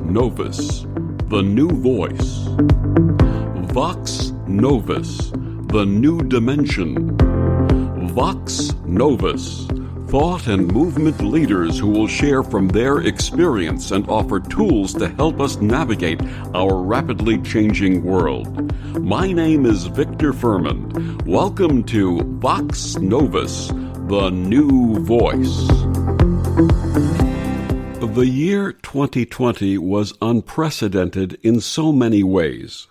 Novus, the new voice. Vox Novus, the new dimension. Vox Novus, thought and movement leaders who will share from their experience and offer tools to help us navigate our rapidly changing world. My name is Victor Fuhrman. Welcome to Vox Novus, the new voice. The year 2020 was unprecedented in so many ways.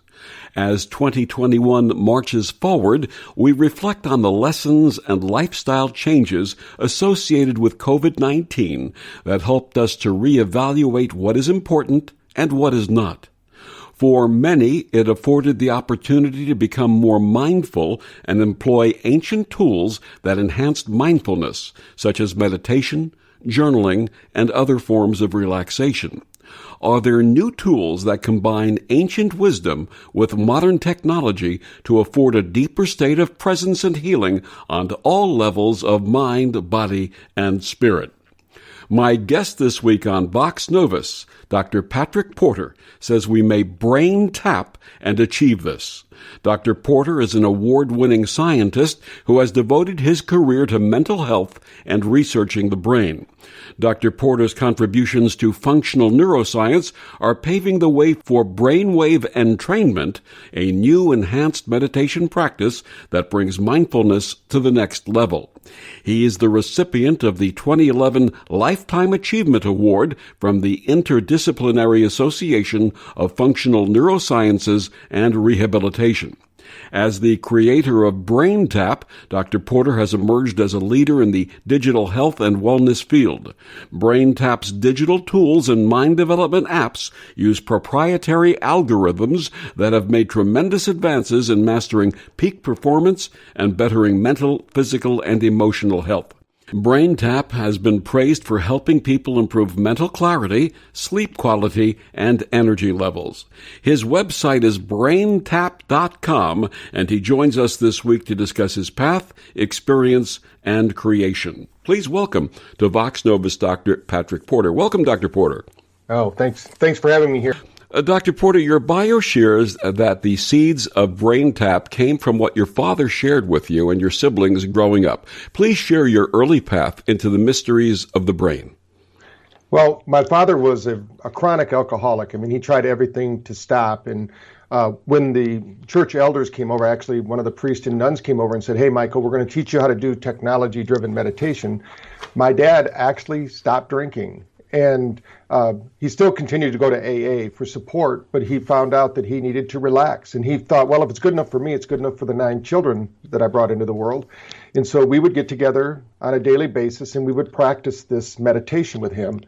As 2021 marches forward, we reflect on the lessons and lifestyle changes associated with COVID-19 that helped us to reevaluate what is important and what is not. For many, it afforded the opportunity to become more mindful and employ ancient tools that enhanced mindfulness, such as meditation, journaling, and other forms of relaxation. Are there new tools that combine ancient wisdom with modern technology to afford a deeper state of presence and healing on all levels of mind, body, and spirit? My guest this week on Vox Novus, Dr. Patrick Porter, says we may brain tap and achieve this. Dr. Porter is an award-winning scientist who has devoted his career to mental health and researching the brain. Dr. Porter's contributions to functional neuroscience are paving the way for Brainwave Entrainment, a new enhanced meditation practice that brings mindfulness to the next level. He is the recipient of the 2011 Lifetime Achievement Award from the Interdisciplinary Association of Functional Neurosciences and Rehabilitation. As the creator of BrainTap, Dr. Porter has emerged as a leader in the digital health and wellness field. BrainTap's digital tools and mind development apps use proprietary algorithms that have made tremendous advances in mastering peak performance and bettering mental, physical, and emotional health. BrainTap has been praised for helping people improve mental clarity, sleep quality, and energy levels. His website is braintap.com, and he joins us this week to discuss his path, experience, and creation. Please welcome to Vox Novus Dr. Patrick Porter. Welcome, Dr. Porter. Oh, thanks. Thanks for having me here. Dr. Porter, your bio shares that the seeds of BrainTap came from what your father shared with you and your siblings growing up. Please share your early path into the mysteries of the brain. Well, my father was a chronic alcoholic. I mean, he tried everything to stop. And when the church elders came over, actually one of the priests and nuns came over and said, "Hey, Michael, we're going to teach you how to do technology-driven meditation." My dad actually stopped drinking. And he still continued to go to AA for support, but he found out that he needed to relax. And he thought, well, if it's good enough for me, it's good enough for the 9 children that I brought into the world. And so we would get together on a daily basis and we would practice this meditation with him.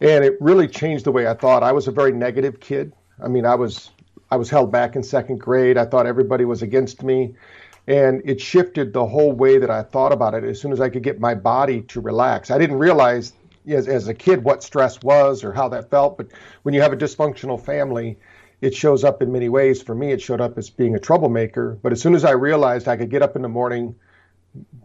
And it really changed the way I thought. I was a very negative kid. I mean, I was held back in 2nd grade. I thought everybody was against me. And it shifted the whole way that I thought about it as soon as I could get my body to relax. I didn't realize as a kid what stress was or how that felt, but when you have a dysfunctional family, it shows up in many ways. For me, it showed up as being a troublemaker, but as soon as I realized I could get up in the morning,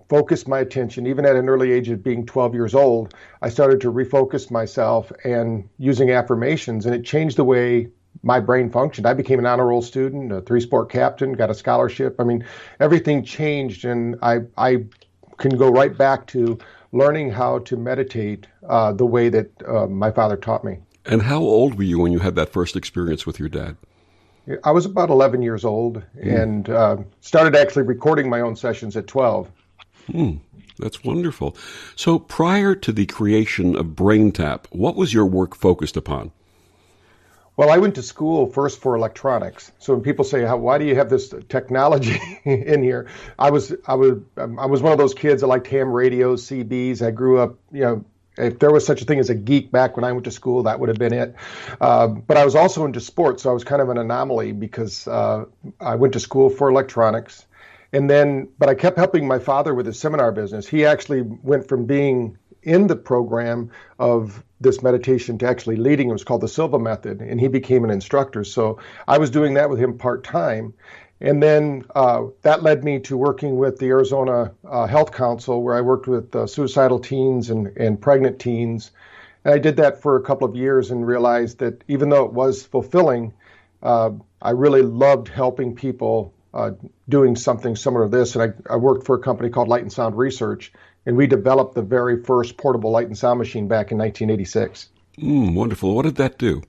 focus my attention, even at an early age of being 12 years old, I started to refocus myself and using affirmations, and it changed the way my brain functioned. I became an honor roll student, a 3-sport captain, got a scholarship. I mean, everything changed, and I can go right back to learning how to meditate the way that my father taught me. And how old were you when you had that first experience with your dad? I was about 11 years old and started actually recording my own sessions at 12. That's wonderful. So prior to the creation of BrainTap, what was your work focused upon? Well, I went to school first for electronics. So when people say, "Why do you have this technology in here?" I was one of those kids that liked ham radios, CBs. I grew up, if there was such a thing as a geek back when I went to school, that would have been it. But I was also into sports, so I was kind of an anomaly because I went to school for electronics. But I kept helping my father with his seminar business. He actually went from being in the program of this meditation to actually leading. It was called the Silva Method, and he became an instructor. So I was doing that with him part-time. And then that led me to working with the Arizona Health Council, where I worked with suicidal teens and pregnant teens. And I did that for a couple of years and realized that even though it was fulfilling, I really loved helping people doing something similar to this. And I worked for a company called Light and Sound Research, and we developed the very first portable light and sound machine back in 1986. Wonderful. What did that do?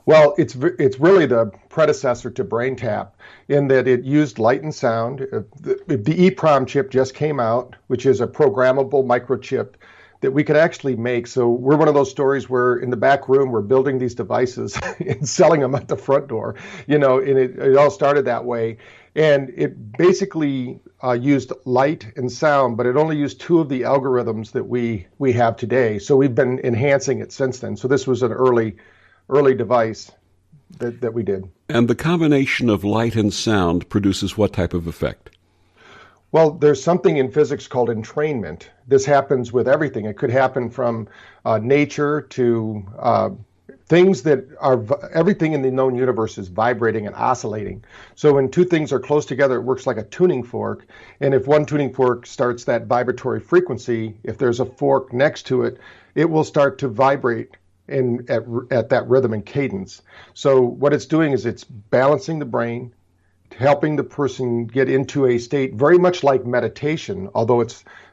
Well, it's really the predecessor to BrainTap in that it used light and sound. The EEPROM chip just came out, which is a programmable microchip that we could actually make. So we're one of those stories where in the back room, we're building these devices and selling them at the front door, and it all started that way. And it basically used light and sound, but it only used two of the algorithms that we have today. So we've been enhancing it since then. So this was an early device that we did. And the combination of light and sound produces what type of effect? Well, there's something in physics called entrainment. This happens with everything. It could happen from nature to things that are, everything in the known universe is vibrating and oscillating. So when two things are close together, it works like a tuning fork. And if one tuning fork starts that vibratory frequency, if there's a fork next to it, it will start to vibrate at that rhythm and cadence. So what it's doing is it's balancing the brain, helping the person get into a state very much like meditation, although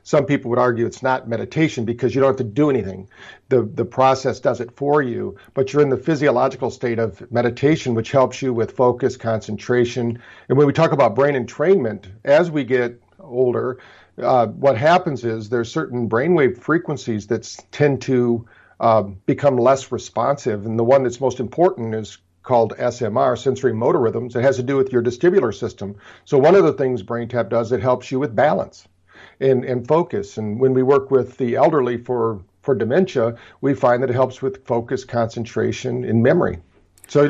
some people would argue it's not meditation because you don't have to do anything. The process does it for you, but you're in the physiological state of meditation, which helps you with focus, concentration. And when we talk about brain entrainment, as we get older, what happens is there's certain brainwave frequencies that tend to become less responsive. And the one that's most important is called SMR, sensory motor rhythms. It has to do with your vestibular system. So one of the things BrainTap does, it helps you with balance and focus. And when we work with the elderly for dementia, we find that it helps with focus, concentration, and memory. So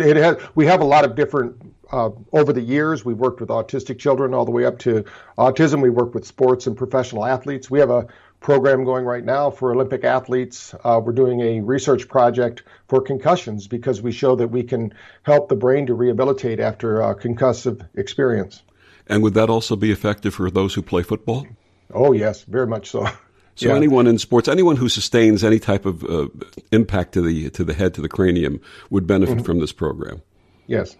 we have a lot of different, over the years, we've worked with autistic children all the way up to autism. We work with sports and professional athletes. We have a program going right now for Olympic athletes. We're doing a research project for concussions because we show that we can help the brain to rehabilitate after a concussive experience. And would that also be effective for those who play football? Oh, yes, very much so. So yeah. Anyone in sports, anyone who sustains any type of impact to the head, to the cranium, would benefit from this program. Yes.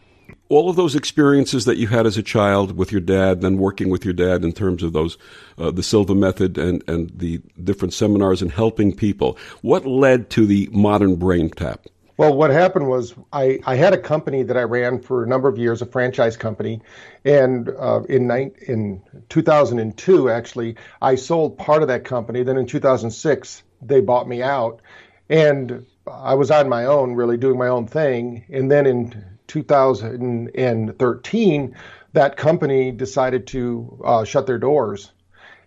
All of those experiences that you had as a child with your dad, then working with your dad in terms of those, the Silva method and the different seminars and helping people, what led to the modern BrainTap? Well, what happened was I had a company that I ran for a number of years, a franchise company, and in 2002, actually, I sold part of that company. Then in 2006, they bought me out, and I was on my own, really doing my own thing. And then in 2013, that company decided to shut their doors.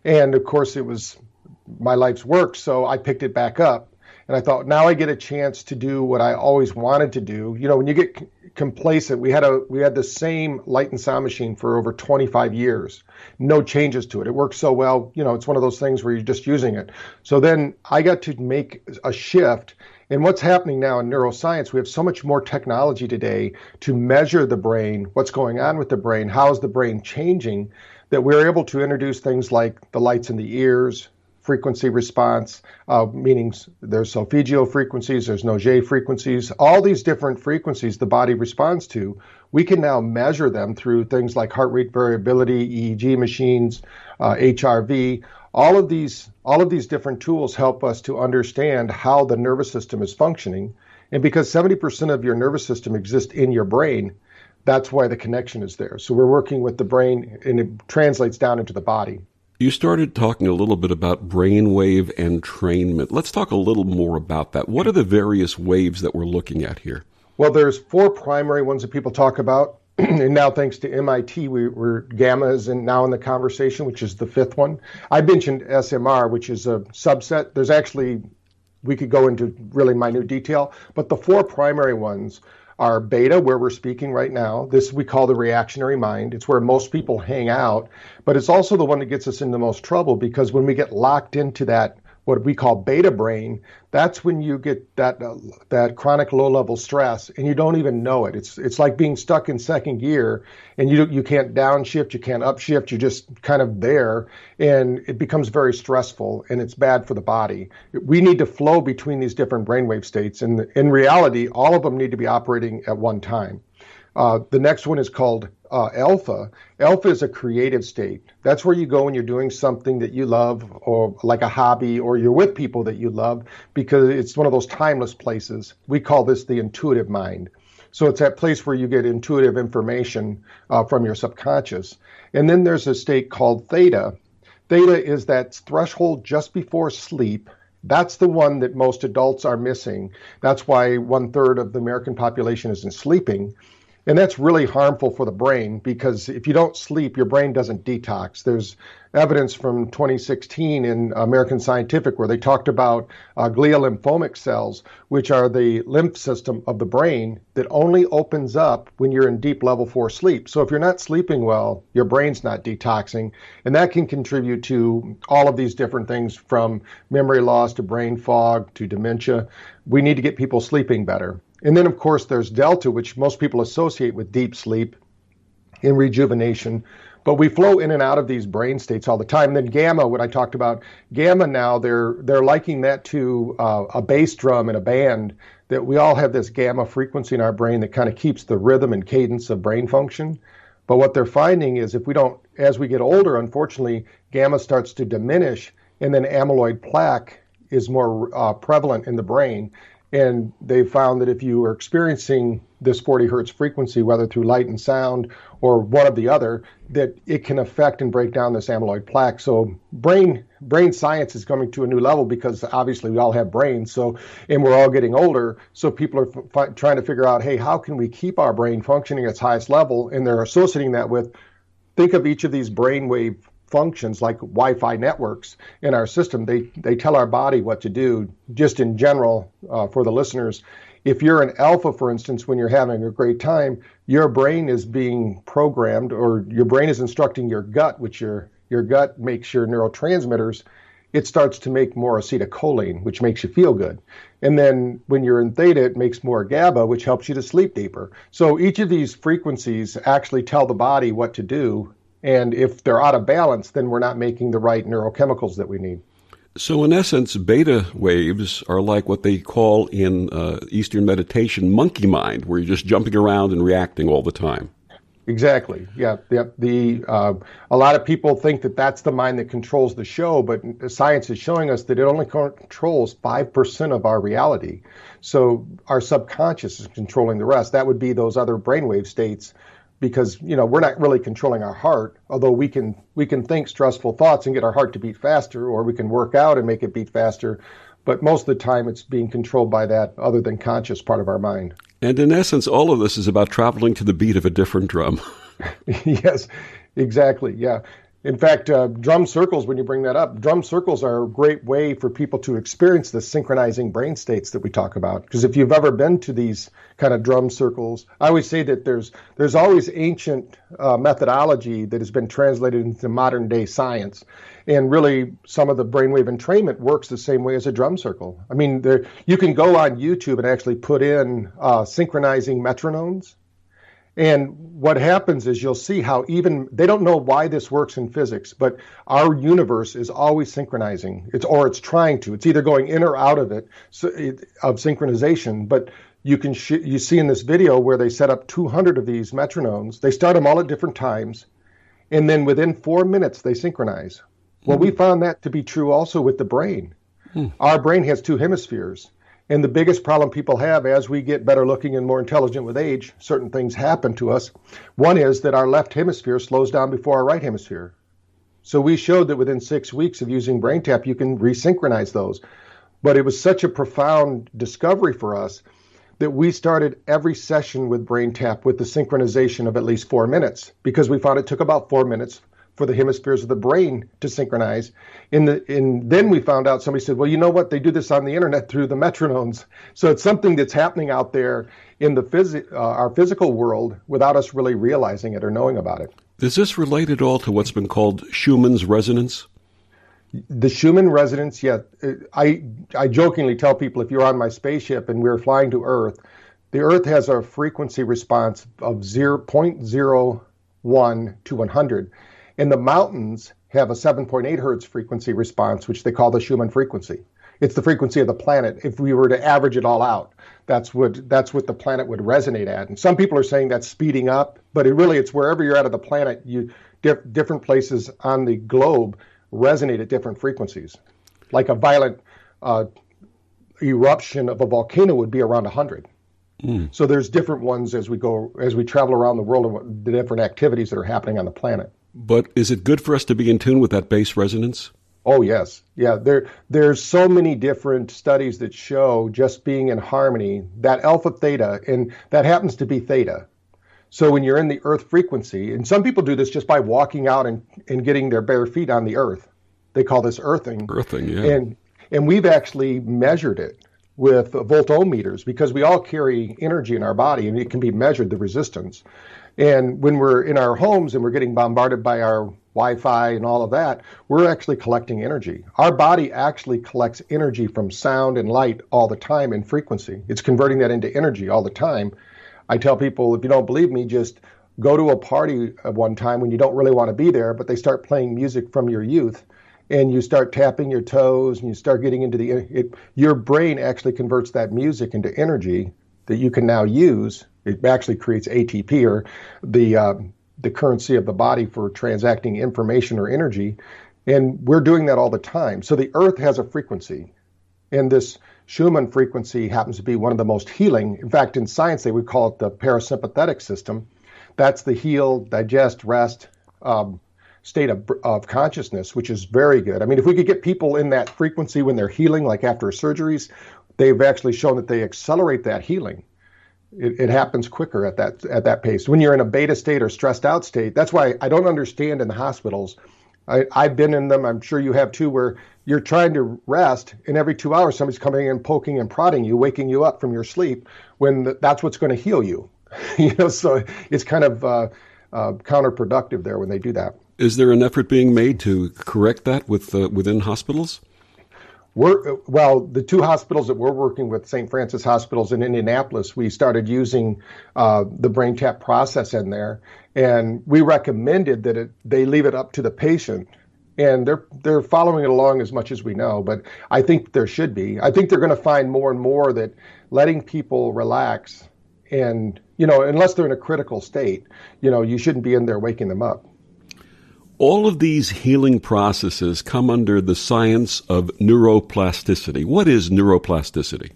And of course, it was my life's work, so I picked it back up. And I thought, now I get a chance to do what I always wanted to do. You know, when you get complacent, we had the same light and sound machine for over 25 years, no changes to it. It works so well, it's one of those things where you're just using it. So then I got to make a shift. And what's happening now in neuroscience, we have so much more technology today to measure the brain, what's going on with the brain, how is the brain changing, that we're able to introduce things like the lights in the ears, frequency response, meaning there's solfeggio frequencies, there's Noget frequencies, all these different frequencies the body responds to. We can now measure them through things like heart rate variability, EEG machines, HRV. All of these different tools help us to understand how the nervous system is functioning. And because 70% of your nervous system exists in your brain, that's why the connection is there. So we're working with the brain, and it translates down into the body. You started talking a little bit about brainwave entrainment. Let's talk a little more about that. What are the various waves that we're looking at here? Well, there's four primary ones that people talk about. And now, thanks to MIT, we're gamma is now in the conversation, which is the fifth one. I mentioned SMR, which is a subset. There's actually, we could go into really minute detail, but the four primary ones are beta, where we're speaking right now. This we call the reactionary mind. It's where most people hang out, but it's also the one that gets us into the most trouble, because when we get locked into that what we call beta brain, that's when you get that chronic low-level stress and you don't even know it. It's like being stuck in second gear, and you can't downshift, you can't upshift, you're just kind of there, and it becomes very stressful and it's bad for the body. We need to flow between these different brainwave states, and in reality, all of them need to be operating at one time. The next one is called alpha. Alpha is a creative state. That's where you go when you're doing something that you love, or like a hobby, or you're with people that you love, because it's one of those timeless places. We call this the intuitive mind. So it's that place where you get intuitive information from your subconscious. And then there's a state called theta. Theta is that threshold just before sleep. That's the one that most adults are missing. That's why 1/3 of the American population isn't sleeping. And that's really harmful for the brain, because if you don't sleep, your brain doesn't detox. There's evidence from 2016 in American Scientific where they talked about glial lymphomic cells, which are the lymph system of the brain that only opens up when you're in deep level 4 sleep. So if you're not sleeping well, your brain's not detoxing, and that can contribute to all of these different things, from memory loss to brain fog to dementia. We need to get people sleeping better. And then, of course, there's delta, which most people associate with deep sleep and rejuvenation. But we flow in and out of these brain states all the time. And then gamma, what I talked about, gamma now, they're liking that to a bass drum in a band, that we all have this gamma frequency in our brain that kind of keeps the rhythm and cadence of brain function. But what they're finding is if we don't, as we get older, unfortunately, gamma starts to diminish, and then amyloid plaque is more prevalent in the brain. And they found that if you are experiencing this 40 hertz frequency, whether through light and sound or one or the other, that it can affect and break down this amyloid plaque. So brain science is coming to a new level, because obviously we all have brains, and we're all getting older. So people are trying to figure out, hey, how can we keep our brain functioning at its highest level? And they're associating that with, think of each of these brainwave functions like Wi-Fi networks in our system. They tell our body what to do. Just in general, for the listeners, if you're an alpha, for instance, when you're having a great time, your brain is being programmed, or your brain is instructing your gut, which your gut makes your neurotransmitters. It starts to make more acetylcholine, which makes you feel good. And then when you're in theta, it makes more GABA, which helps you to sleep deeper. So each of these frequencies actually tell the body what to do. And if they're out of balance, then we're not making the right neurochemicals that we need. So in essence, beta waves are like what they call in Eastern meditation monkey mind, where you're just jumping around and reacting all the time. Exactly. Yeah. A lot of people think that that's the mind that controls the show, but science is showing us that it only controls 5% of our reality. So our subconscious is controlling the rest. That would be those other brainwave states, because we're not really controlling our heart, although we can think stressful thoughts and get our heart to beat faster, or we can work out and make it beat faster. But most of the time it's being controlled by that other than conscious part of our mind. And in essence, all of this is about traveling to the beat of a different drum. Yes, exactly. Yeah. In fact, drum circles, when you bring that up, drum circles are a great way for people to experience the synchronizing brain states that we talk about. Because if you've ever been to these kind of drum circles, I always say that there's always ancient methodology that has been translated into modern day science. And really, some of the brainwave entrainment works the same way as a drum circle. I mean, you can go on YouTube and actually put in synchronizing metronomes. And what happens is you'll see how even they don't know why this works in physics, but our universe is always synchronizing. It's trying to. It's either going in or out of of synchronization. But you see in this video where they set up 200 of these metronomes. They start them all at different times, and then within 4 minutes they synchronize. Well, we found that to be true also with the brain. Our brain has 2 hemispheres. And the biggest problem people have as we get better looking and more intelligent with age, certain things happen to us. One is that our left hemisphere slows down before our right hemisphere. So we showed that within 6 weeks of using BrainTap, you can resynchronize those. But it was such a profound discovery for us that we started every session with BrainTap with the synchronization of at least 4 minutes, because we found it took about 4 minutes for the hemispheres of the brain to synchronize. And then we found out, somebody said, well, you know what? They do this on the internet through the metronomes. So it's something that's happening out there in our physical world without us really realizing it or knowing about it. Is this related all to what's been called Schumann's resonance? The Schumann Residents, yeah. I jokingly tell people if you're on my spaceship and we're flying to Earth, the Earth has a frequency response of 0.01 to 100. And the mountains have a 7.8 hertz frequency response, which they call the Schumann frequency. It's the frequency of the planet. If we were to average it all out, that's what the planet would resonate at. And some people are saying that's speeding up, but it's wherever you're at of the planet, different places on the globe resonate at different frequencies. Like a violent eruption of a volcano would be around 100. So there's different ones as we travel around the world and the different activities that are happening on the planet. But is it good for us to be in tune with that base resonance? Oh, yes. Yeah, there's so many different studies that show just being in harmony, that alpha theta, and that happens to be theta. So when you're in the earth frequency, and some people do this just by walking out and getting their bare feet on the earth. They call this earthing. Earthing, yeah. And we've actually measured it with voltometers because we all carry energy in our body and it can be measured, the resistance. And when we're in our homes and we're getting bombarded by our Wi-Fi and all of that, we're actually collecting energy. Our body actually collects energy from sound and light all the time in frequency. It's converting that into energy all the time. I tell people, if you don't believe me, just go to a party at one time when you don't really want to be there, but they start playing music from your youth, and you start tapping your toes and you start getting into your brain actually converts that music into energy that you can now use. It actually creates ATP, or the currency of the body for transacting information or energy. And we're doing that all the time. So the earth has a frequency, and this Schumann frequency happens to be one of the most healing. In fact, in science, they would call it the parasympathetic system. That's the heal, digest, rest state of consciousness, which is very good. I mean, if we could get people in that frequency when they're healing, like after surgeries, they've actually shown that they accelerate that healing. It happens quicker at that pace. When you're in a beta state or stressed out state, that's why I don't understand in the hospitals. I've been in them, I'm sure you have too, where you're trying to rest, and every 2 hours somebody's coming in, poking and prodding you, waking you up from your sleep, when that's what's going to heal you. So it's kind of counterproductive there when they do that. Is there an effort being made to correct that within hospitals? The two hospitals that we're working with, St. Francis Hospitals in Indianapolis, we started using the BrainTap process in there, and we recommended that they leave it up to the patient, and they're following it along as much as we know. But I think there should be. I think they're going to find more and more that letting people relax, and unless they're in a critical state, you shouldn't be in there waking them up. All of these healing processes come under the science of neuroplasticity. What is neuroplasticity?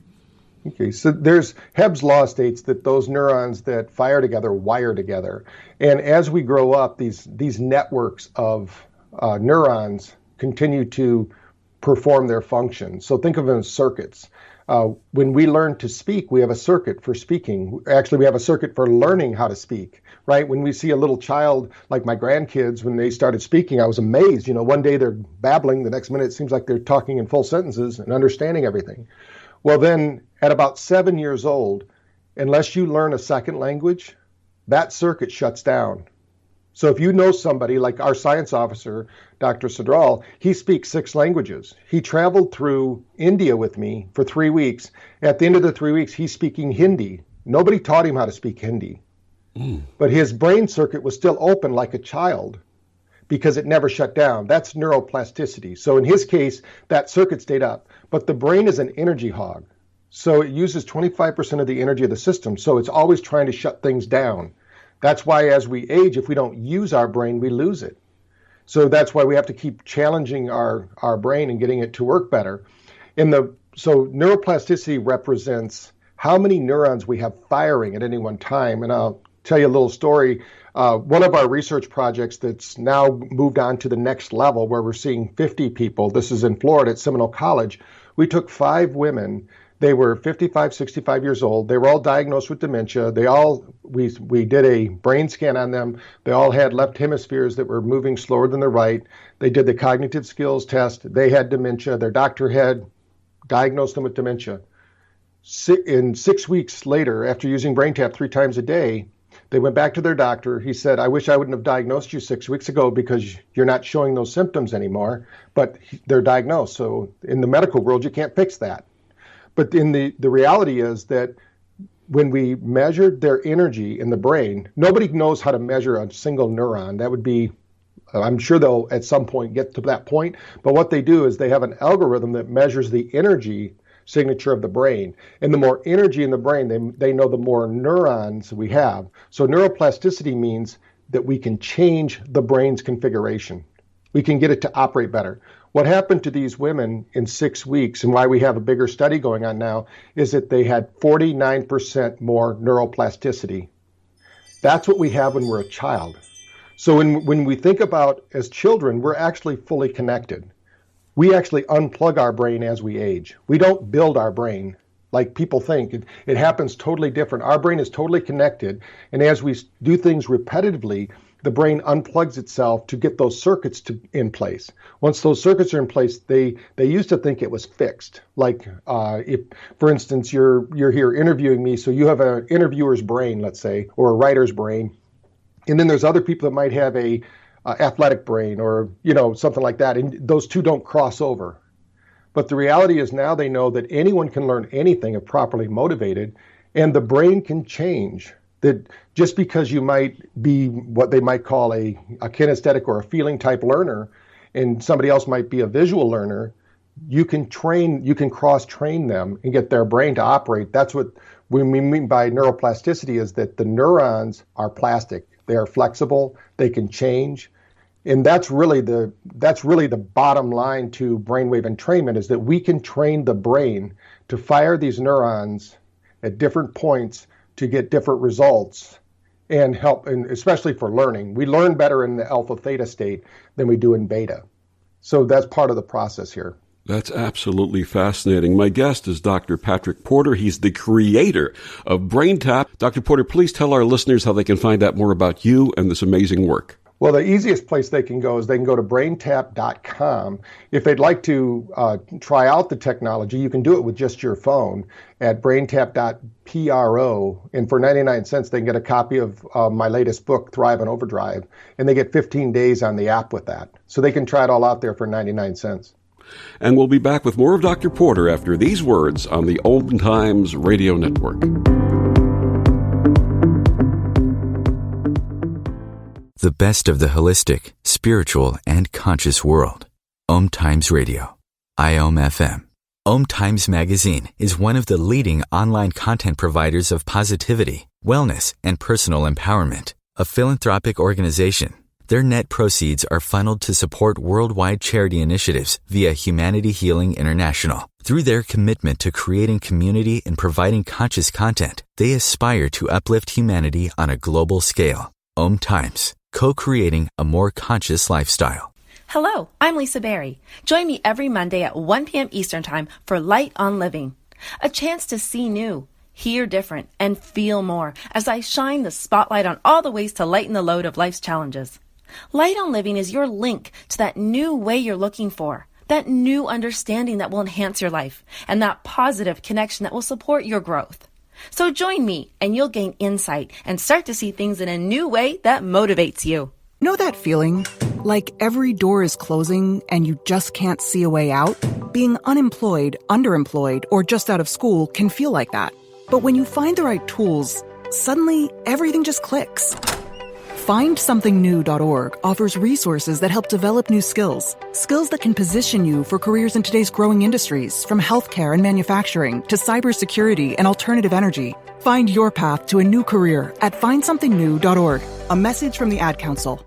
Okay, so there's Hebb's law states that those neurons that fire together wire together. And as we grow up, these networks of neurons continue to perform their function. So think of them as circuits. When we learn to speak, we have a circuit for speaking. Actually, we have a circuit for learning how to speak, right? When we see a little child, like my grandkids, when they started speaking, I was amazed. One day they're babbling, the next minute it seems like they're talking in full sentences and understanding everything. Well, then at about 7 years old, unless you learn a second language, that circuit shuts down. So if you know somebody like our science officer, Dr. Sadral, he speaks 6 languages. He traveled through India with me for 3 weeks. At the end of the 3 weeks, he's speaking Hindi. Nobody taught him how to speak Hindi. But his brain circuit was still open like a child because it never shut down. That's neuroplasticity. So in his case, that circuit stayed up. But the brain is an energy hog. So it uses 25% of the energy of the system. So it's always trying to shut things down. That's why as we age, if we don't use our brain, we lose it. So that's why we have to keep challenging our brain and getting it to work better. So neuroplasticity represents how many neurons we have firing at any one time. And I'll tell you a little story. One of our research projects that's now moved on to the next level, where we're seeing 50 people, this is in Florida at Seminole College. We took 5 women. They were 55, 65 years old. They were all diagnosed with dementia. We did a brain scan on them. They all had left hemispheres that were moving slower than the right. They did the cognitive skills test. They had dementia. Their doctor had diagnosed them with dementia. In 6 weeks later, after using BrainTap 3 times a day, They went back to their doctor. He said, I wish I wouldn't have diagnosed you 6 weeks ago because you're not showing those symptoms anymore, but they're diagnosed. So in the medical world, you can't fix that. But in the reality is that when we measured their energy in the brain, nobody knows how to measure a single neuron. That would be, I'm sure they'll at some point get to that point. But what they do is they have an algorithm that measures the energy signature of the brain. And the more energy in the brain, they know the more neurons we have. So neuroplasticity means that we can change the brain's configuration. We can get it to operate better. What happened to these women in 6 weeks, and why we have a bigger study going on now, is that they had 49% more neuroplasticity. That's what we have when we're a child. So when we think about as children, we're actually fully connected. We actually unplug our brain as we age. We don't build our brain like people think. It happens totally different. Our brain is totally connected, and as we do things repetitively, the brain unplugs itself to get those circuits in place. Once those circuits are in place, they used to think it was fixed. Like if, for instance, you're here interviewing me, so you have an interviewer's brain, let's say, or a writer's brain, and then there's other people that might have a athletic brain or something like that, and those two don't cross over. But the reality is now they know that anyone can learn anything if properly motivated, and the brain can change. That just because you might be what they might call a kinesthetic or a feeling type learner, and somebody else might be a visual learner, you can cross-train them and get their brain to operate. That's what we mean by neuroplasticity, is that the neurons are plastic. They are flexible, they can change. And that's really the bottom line to brainwave entrainment, is that we can train the brain to fire these neurons at different points to get different results and help, and especially for learning. We learn better in the alpha theta state than we do in beta. So that's part of the process here. That's absolutely fascinating. My guest is Dr. Patrick Porter. He's the creator of BrainTap. Dr. Porter, please tell our listeners how they can find out more about you and this amazing work. Well, the easiest place they can go is they can go to BrainTap.com. If they'd like to try out the technology, you can do it with just your phone at BrainTap.pro. And for 99 cents, they can get a copy of my latest book, Thrive on Overdrive. And they get 15 days on the app with that. So they can try it all out there for 99 cents. And we'll be back with more of Dr. Porter after these words on the OMTimes Radio Network. The best of the holistic, spiritual, and conscious world. OMTimes Radio. IOM FM. OMTimes Magazine is one of the leading online content providers of positivity, wellness, and personal empowerment. A philanthropic organization, their net proceeds are funneled to support worldwide charity initiatives via Humanity Healing International. Through their commitment to creating community and providing conscious content, they aspire to uplift humanity on a global scale. OMTimes. Co-creating a more conscious lifestyle. Hello, I'm Lisa Berry. Join me every Monday at 1 p.m. Eastern Time for Light on Living. A chance to see new, hear different, and feel more as I shine the spotlight on all the ways to lighten the load of life's challenges. Light on Living is your link to that new way you're looking for, that new understanding that will enhance your life, and that positive connection that will support your growth. So join me and you'll gain insight and start to see things in a new way that motivates you. Know that feeling? Like every door is closing and you just can't see a way out? Being unemployed, underemployed, or just out of school can feel like that. But when you find the right tools, suddenly everything just clicks. FindSomethingNew.org offers resources that help develop new skills that can position you for careers in today's growing industries, from healthcare and manufacturing to cybersecurity and alternative energy. Find your path to a new career at FindSomethingNew.org. A message from the Ad Council.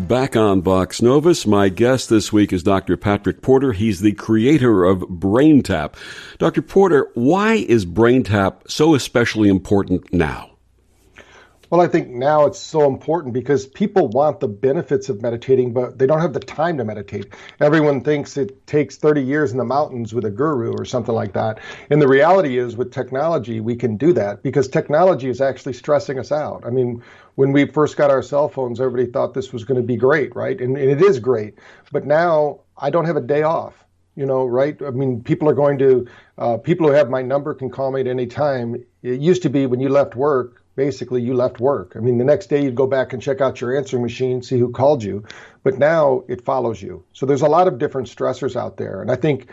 Back on Vox Novus, my guest this week is Dr. Patrick Porter. He's the creator of BrainTap. Dr. Porter, why is BrainTap so especially important now? Well, I think now it's so important because people want the benefits of meditating, but they don't have the time to meditate. Everyone thinks it takes 30 years in the mountains with a guru or something like that. And the reality is with technology, we can do that because technology is actually stressing us out. I mean, when we first got our cell phones, everybody thought this was going to be great, right? And it is great. But now I don't have a day off, right? I mean, people are going to, people who have my number can call me at any time. It used to be when you left work, basically you left work. I mean, the next day you'd go back and check out your answering machine, see who called you, but now it follows you. So there's a lot of different stressors out there. And I think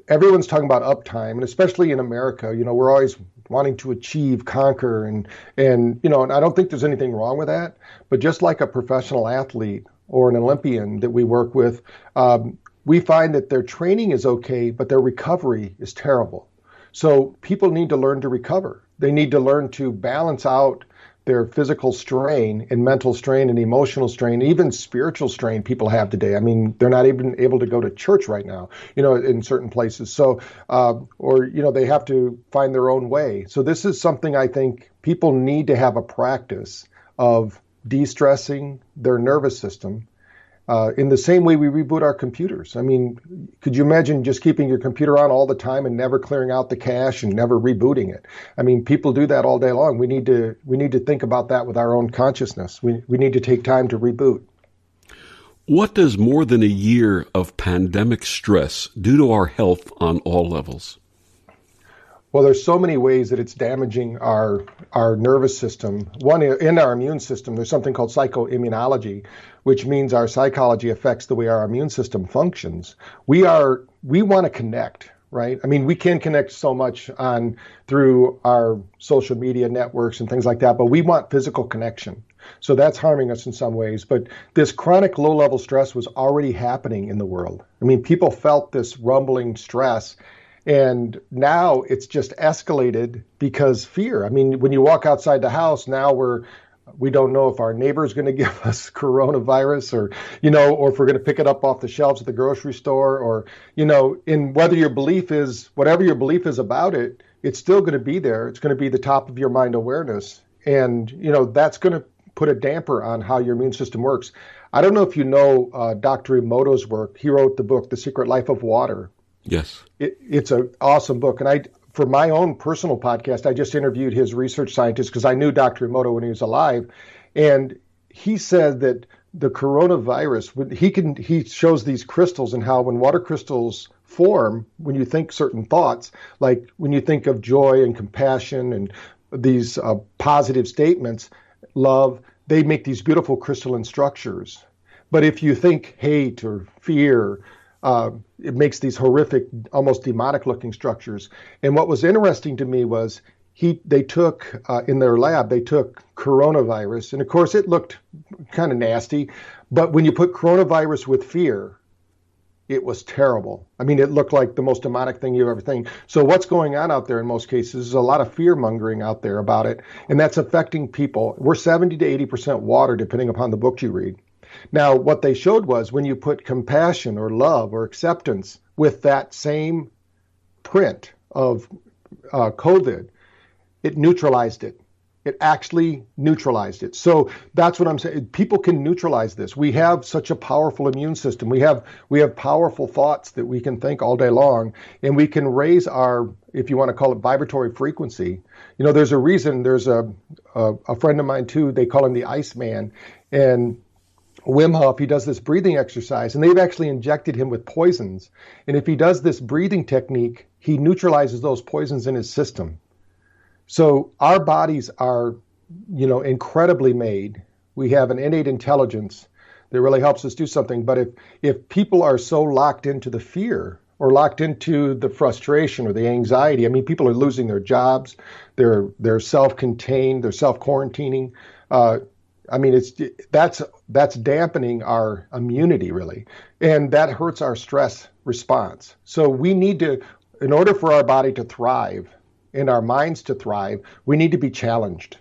everyone's talking about uptime, and especially in America, we're always wanting to achieve, conquer, and I don't think there's anything wrong with that. But just like a professional athlete or an Olympian that we work with, we find that their training is okay, but their recovery is terrible. So people need to learn to recover. They need to learn to balance out their physical strain and mental strain and emotional strain, even spiritual strain people have today. I mean, they're not even able to go to church right now, in certain places. So, they have to find their own way. So this is something I think people need to have a practice of de-stressing their nervous system. In the same way we reboot our computers. I mean, could you imagine just keeping your computer on all the time and never clearing out the cache and never rebooting it? I mean, people do that all day long. We need to think about that with our own consciousness. We need to take time to reboot. What does more than a year of pandemic stress do to our health on all levels? Well, there's so many ways that it's damaging our nervous system. One, in our immune system, there's something called psychoimmunology, which means our psychology affects the way our immune system functions. We want to connect, right? I mean, we can connect so much through our social media networks and things like that, but we want physical connection. So that's harming us in some ways. But this chronic low-level stress was already happening in the world. I mean, people felt this rumbling stress. And now it's just escalated because fear. I mean, when you walk outside the house, now we don't know if our neighbor's going to give us coronavirus or if we're going to pick it up off the shelves at the grocery store or, in whatever your belief is about it, it's still going to be there. It's going to be the top of your mind awareness. And, that's going to put a damper on how your immune system works. I don't know if you know Dr. Emoto's work. He wrote the book, The Secret Life of Water. Yes. It's an awesome book. And for my own personal podcast, I just interviewed his research scientist because I knew Dr. Emoto when he was alive. And he said that the coronavirus, he shows these crystals and how when water crystals form, when you think certain thoughts, like when you think of joy and compassion and these positive statements, love, they make these beautiful crystalline structures. But if you think hate or fear, it makes these horrific, almost demonic-looking structures. And what was interesting to me was they took, in their lab, they took coronavirus. And, of course, it looked kind of nasty. But when you put coronavirus with fear, it was terrible. I mean, it looked like the most demonic thing you've ever seen. So what's going on out there in most cases is a lot of fear-mongering out there about it. And that's affecting people. We're 70 to 80% water, depending upon the book you read. Now, what they showed was when you put compassion or love or acceptance with that same print of COVID, it neutralized it. It actually neutralized it. So that's what I'm saying. People can neutralize this. We have such a powerful immune system. We have powerful thoughts that we can think all day long, and we can raise our, if you want to call it, vibratory frequency. There's a reason. There's a friend of mine too. They call him the Iceman, and Wim Hof, he does this breathing exercise, and they've actually injected him with poisons. And if he does this breathing technique, he neutralizes those poisons in his system. So our bodies are, incredibly made. We have an innate intelligence that really helps us do something. But if people are so locked into the fear or locked into the frustration or the anxiety, I mean, people are losing their jobs, they're self-contained, they're self-quarantining. I mean, that's dampening our immunity, really. And that hurts our stress response. So we need to, in order for our body to thrive and our minds to thrive, we need to be challenged.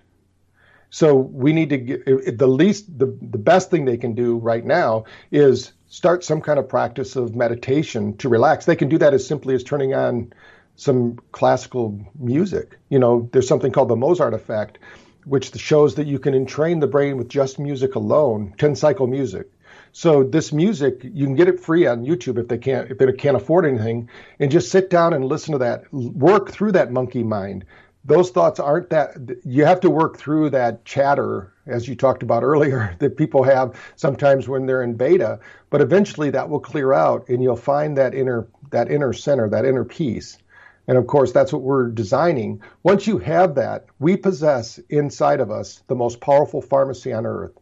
So we need to get, the best thing they can do right now is start some kind of practice of meditation to relax. They can do that as simply as turning on some classical music. There's something called the Mozart effect. which shows that you can entrain the brain with just music alone, 10-cycle music. So this music, you can get it free on YouTube if they can't afford anything, and just sit down and listen to that. Work through that monkey mind. Those thoughts aren't that, you have to work through that chatter, as you talked about earlier, that people have sometimes when they're in beta, but eventually that will clear out and you'll find that inner center, that inner peace. And of course, that's what we're designing. Once you have that, we possess inside of us the most powerful pharmacy on earth.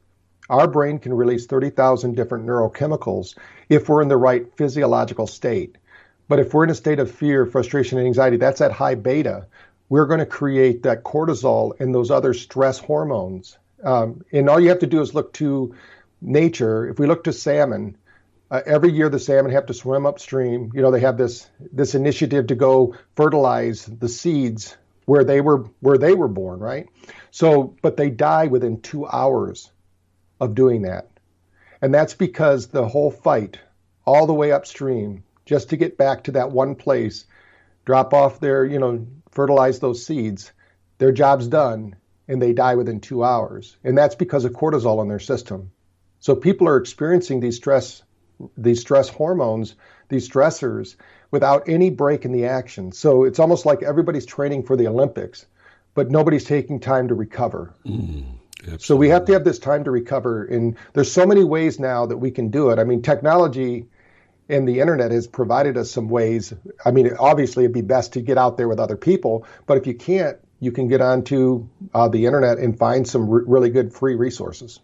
Our brain can release 30,000 different neurochemicals if we're in the right physiological state. But if we're in a state of fear, frustration, and anxiety, that's at high beta, we're going to create that cortisol and those other stress hormones. And all you have to do is look to nature. If we look to salmon, every year the salmon have to swim upstream. You know, they have this initiative to go fertilize the seeds where they were born, right? So, but they die within 2 hours of doing that. And that's because the whole fight all the way upstream just to get back to that one place, drop off their, fertilize those seeds, their job's done, and they die within 2 hours. And that's because of cortisol in their system. So people are experiencing these stress hormones, these stressors, without any break in the action. So it's almost like everybody's training for the Olympics, but nobody's taking time to recover. So we have to have this time to recover. And there's so many ways now that we can do it. I mean, technology and the internet has provided us some ways. I mean, obviously it'd be best to get out there with other people, but if you can't, you can get onto the internet and find some really good free resources.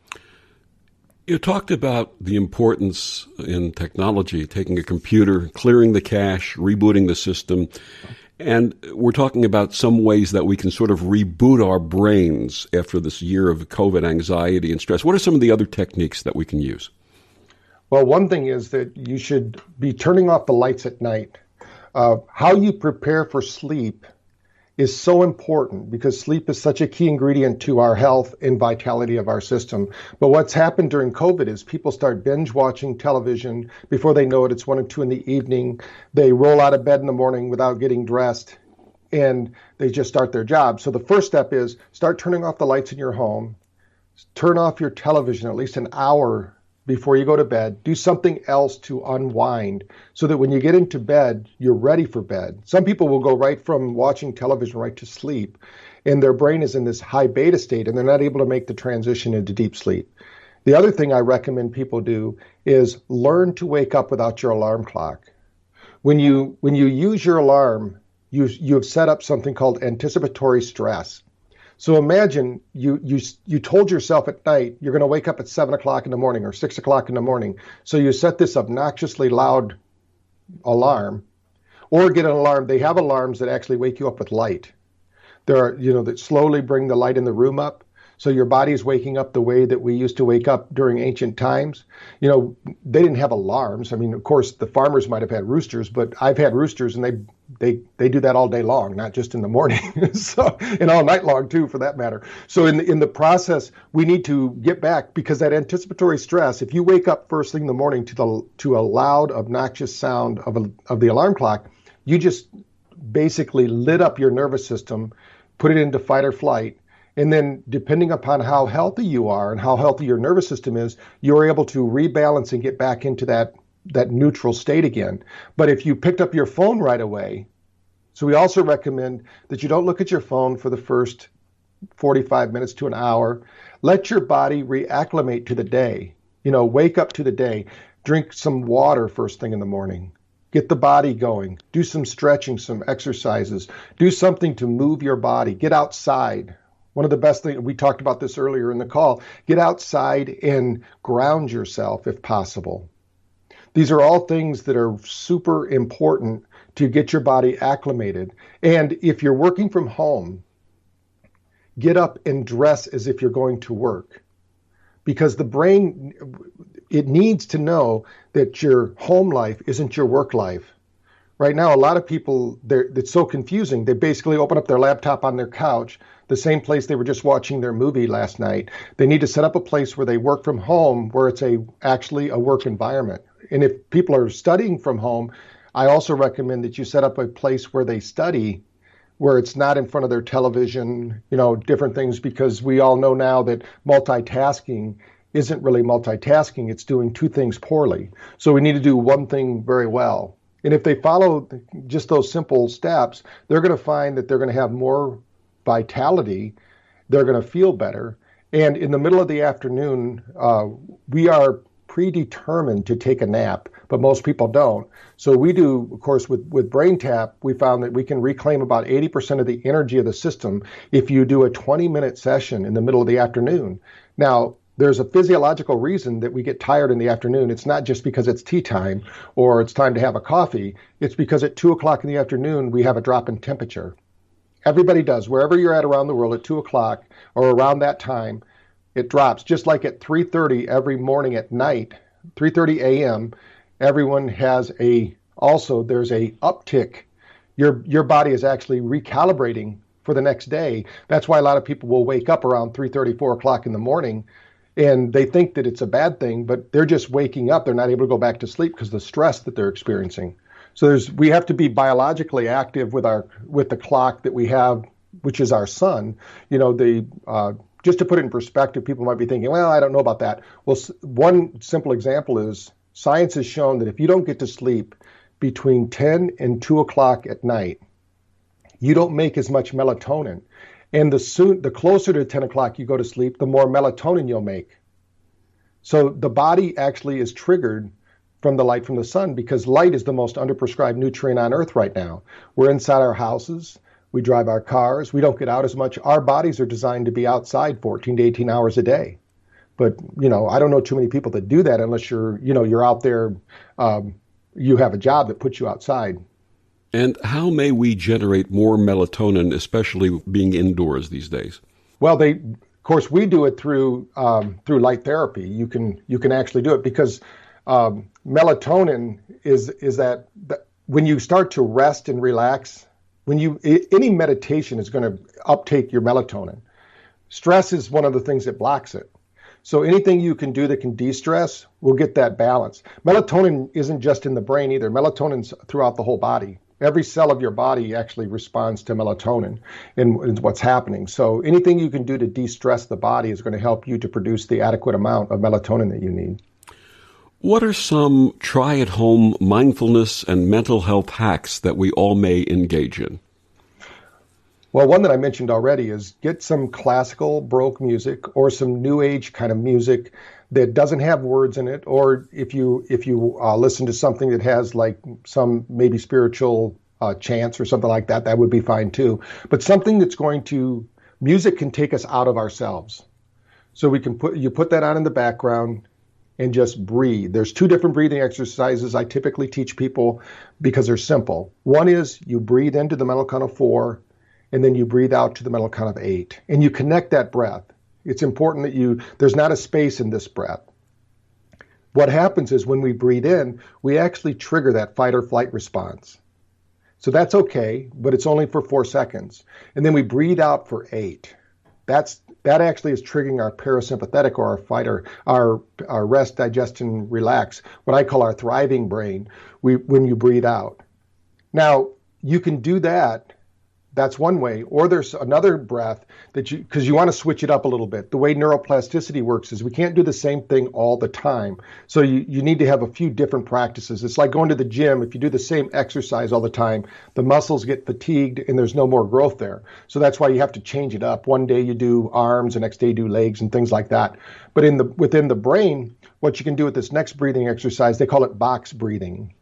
You talked about the importance in technology, taking a computer, clearing the cache, rebooting the system. And we're talking about some ways that we can sort of reboot our brains after this year of COVID anxiety and stress. What are some of the other techniques that we can use? Well, one thing is that you should be turning off the lights at night. How you prepare for sleep is so important because sleep is such a key ingredient to our health and vitality of our system. But what's happened during COVID is people start binge watching television. Before they know it, it's 1 or 2 in the evening. They roll out of bed in the morning without getting dressed, and they just start their job. So the first step is start turning off the lights in your home. Turn off your television at least an hour before you go to bed. Do something else to unwind so that when you get into bed, you're ready for bed. Some people will go right from watching television right to sleep, and their brain is in this high beta state, and they're not able to make the transition into deep sleep. The other thing I recommend people do is learn to wake up without your alarm clock. When you use your alarm, you have set up something called anticipatory stress. So imagine you told yourself at night you're going to wake up at 7 o'clock in the morning or 6 o'clock in the morning. So you set this obnoxiously loud alarm, or get an alarm. They have alarms that actually wake you up with light. There are, that slowly bring the light in the room up. So your body is waking up the way that we used to wake up during ancient times. They didn't have alarms. I mean, of course, the farmers might have had roosters, but I've had roosters, and they do that all day long, not just in the morning. So, and all night long too, for that matter. So in the process, we need to get back, because that anticipatory stress, if you wake up first thing in the morning to a loud, obnoxious sound of the alarm clock, you just basically lit up your nervous system, put it into fight or flight. And then depending upon how healthy you are and how healthy your nervous system is, you're able to rebalance and get back into that neutral state again. But if you picked up your phone right away, so we also recommend that you don't look at your phone for the first 45 minutes to an hour. Let your body reacclimate to the day. Wake up to the day. Drink some water first thing in the morning. Get the body going. Do some stretching, some exercises. Do something to move your body. Get outside. One of the best things, we talked about this earlier in the call, get outside and ground yourself if possible. These are all things that are super important to get your body acclimated. And if you're working from home, get up and dress as if you're going to work. Because the brain, it needs to know that your home life isn't your work life. Right now, a lot of people, it's so confusing. They basically open up their laptop on their couch, the same place they were just watching their movie last night. They need to set up a place where they work from home, where it's actually a work environment. And if people are studying from home, I also recommend that you set up a place where they study, where it's not in front of their television, different things, because we all know now that multitasking isn't really multitasking. It's doing two things poorly. So we need to do one thing very well. And if they follow just those simple steps, they're going to find that they're going to have more vitality. They're going to feel better. And in the middle of the afternoon, we are predetermined to take a nap, but most people don't. So we do, of course, with BrainTap, we found that we can reclaim about 80% of the energy of the system if you do a 20-minute session in the middle of the afternoon. Now, there's a physiological reason that we get tired in the afternoon. It's not just because it's tea time or it's time to have a coffee. It's because at 2 o'clock in the afternoon, we have a drop in temperature. Everybody does. Wherever you're at around the world at 2 o'clock or around that time, it drops. Just like at 3:30 every morning at night, 3:30 a.m., everyone has there's a uptick. Your body is actually recalibrating for the next day. That's why a lot of people will wake up around 3:30, 4 o'clock in the morning, and they think that it's a bad thing, but they're just waking up. They're not able to go back to sleep because of the stress that they're experiencing. So we have to be biologically active with the clock that we have, which is our sun. Just to put it in perspective, people might be thinking, well, I don't know about that. Well, one simple example is science has shown that if you don't get to sleep between 10 and 2 o'clock at night, you don't make as much melatonin. And the closer to 10 o'clock you go to sleep, the more melatonin you'll make. So the body actually is triggered from the light from the sun, because light is the most underprescribed nutrient on earth right now. We're inside our houses. We drive our cars. We don't get out as much. Our bodies are designed to be outside 14 to 18 hours a day. But, I don't know too many people that do that unless you're out there, you have a job that puts you outside. And how may we generate more melatonin, especially being indoors these days? Well, of course, we do it through light therapy. You can actually do it because melatonin is that when you start to rest and relax, any meditation is going to uptake your melatonin. Stress is one of the things that blocks it. So anything you can do that can de-stress will get that balance. Melatonin isn't just in the brain either. Melatonin's throughout the whole body. Every cell of your body actually responds to melatonin and what's happening. So anything you can do to de-stress the body is going to help you to produce the adequate amount of melatonin that you need. What are some try-at-home mindfulness and mental health hacks that we all may engage in? Well, one that I mentioned already is get some classical Baroque music or some New Age kind of music that doesn't have words in it, or if you listen to something that has like some maybe spiritual chants or something like that, that would be fine too. But something that's music can take us out of ourselves. So you put that on in the background and just breathe. There's 2 different breathing exercises I typically teach people because they're simple. One is you breathe into the mental count of 4, and then you breathe out to the mental count of 8. And you connect that breath. It's important that there's not a space in this breath. What happens is when we breathe in, we actually trigger that fight or flight response. So that's okay, but it's only for 4 seconds. And then we breathe out for 8. That actually is triggering our parasympathetic or our fighter, our rest, digest, and relax, what I call our thriving brain, when you breathe out. Now, you can do that. That's one way. Or there's another breath because you want to switch it up a little bit. The way neuroplasticity works is we can't do the same thing all the time. So you need to have a few different practices. It's like going to the gym. If you do the same exercise all the time, the muscles get fatigued and there's no more growth there. So that's why you have to change it up. One day you do arms, the next day you do legs and things like that. But within the brain, what you can do with this next breathing exercise, they call it box breathing.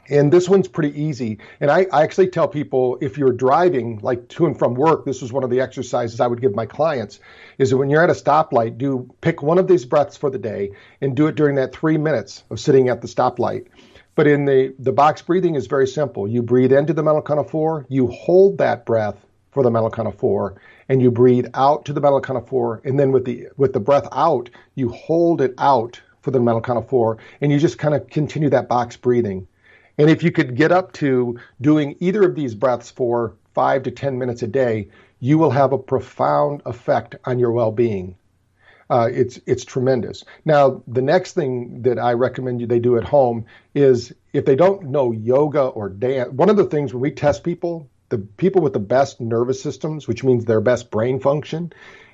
And this one's pretty easy. And I actually tell people, if you're driving, like to and from work, this was one of the exercises I would give my clients, is that when you're at a stoplight, pick one of these breaths for the day and do it during that 3 minutes of sitting at the stoplight. But in the box breathing is very simple. You breathe into the mental count of 4, you hold that breath for the mental count of 4, and you breathe out to the mental count of 4. And then with the breath out, you hold it out for the mental count of 4, and you just kind of continue that box breathing. And if you could get up to doing either of these breaths for 5 to 10 minutes a day, you will have a profound effect on your well-being. It's tremendous. Now, the next thing that I recommend they do at home is if they don't know yoga or dance, one of the things when we test people, the people with the best nervous systems, which means their best brain function,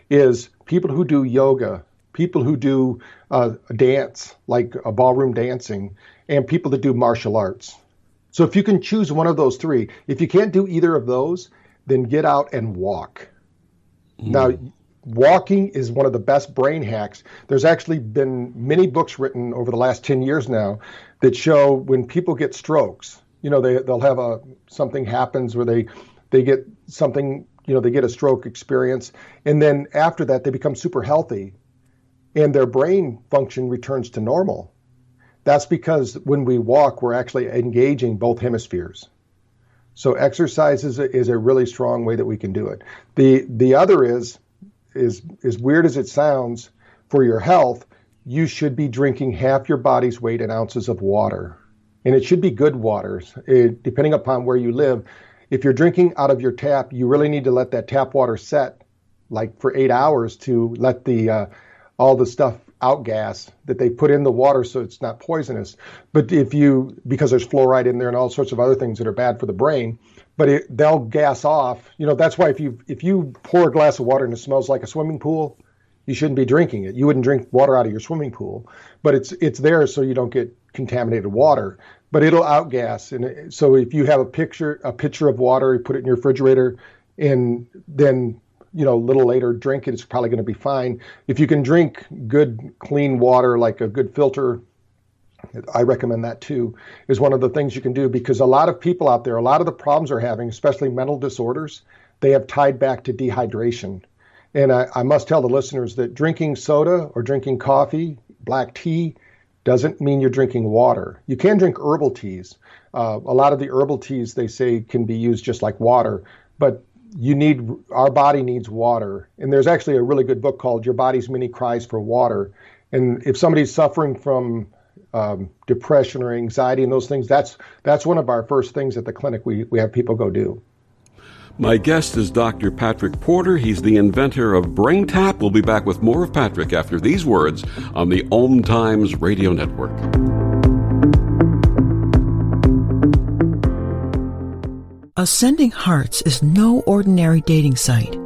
is people who do yoga, people who do dance, like ballroom dancing, and people that do martial arts. So if you can choose one of those three, if you can't do either of those, then get out and walk. Now, walking is one of the best brain hacks. There's actually been many books written over the last 10 years now that show when people get strokes, they'll have something happens where they get something, they get a stroke experience. And then after that, they become super healthy and their brain function returns to normal. That's because when we walk, we're actually engaging both hemispheres. So exercise is a really strong way that we can do it. The other is weird as it sounds, for your health, you should be drinking half your body's weight in ounces of water. And it should be good water. Depending upon where you live, if you're drinking out of your tap, you really need to let that tap water set like for 8 hours to let all the stuff outgas that they put in the water so it's not poisonous. But because there's fluoride in there and all sorts of other things that are bad for the brain, but they'll gas off. That's why if you pour a glass of water and it smells like a swimming pool, you shouldn't be drinking it. You wouldn't drink water out of your swimming pool, but it's there so you don't get contaminated water, but it'll outgas. And so if you have a pitcher of water, you put it in your refrigerator, and then a little later drink it, it's probably going to be fine. If you can drink good, clean water, like a good filter, I recommend that too, is one of the things you can do, because a lot of people out there, a lot of the problems they're having, especially mental disorders, they have tied back to dehydration. And I must tell the listeners that drinking soda or drinking coffee, black tea, doesn't mean you're drinking water. You can drink herbal teas. A lot of the herbal teas, they say, can be used just like water, but our body needs water. And there's actually a really good book called Your Body's Many Cries for Water. And if somebody's suffering from depression or anxiety and those things, that's one of our first things at the clinic we have people go do. My guest is Dr. Patrick Porter. He's the inventor of BrainTap. We'll be back with more of Patrick after these words on the OMTimes Radio Network. Ascending Hearts is no ordinary dating site,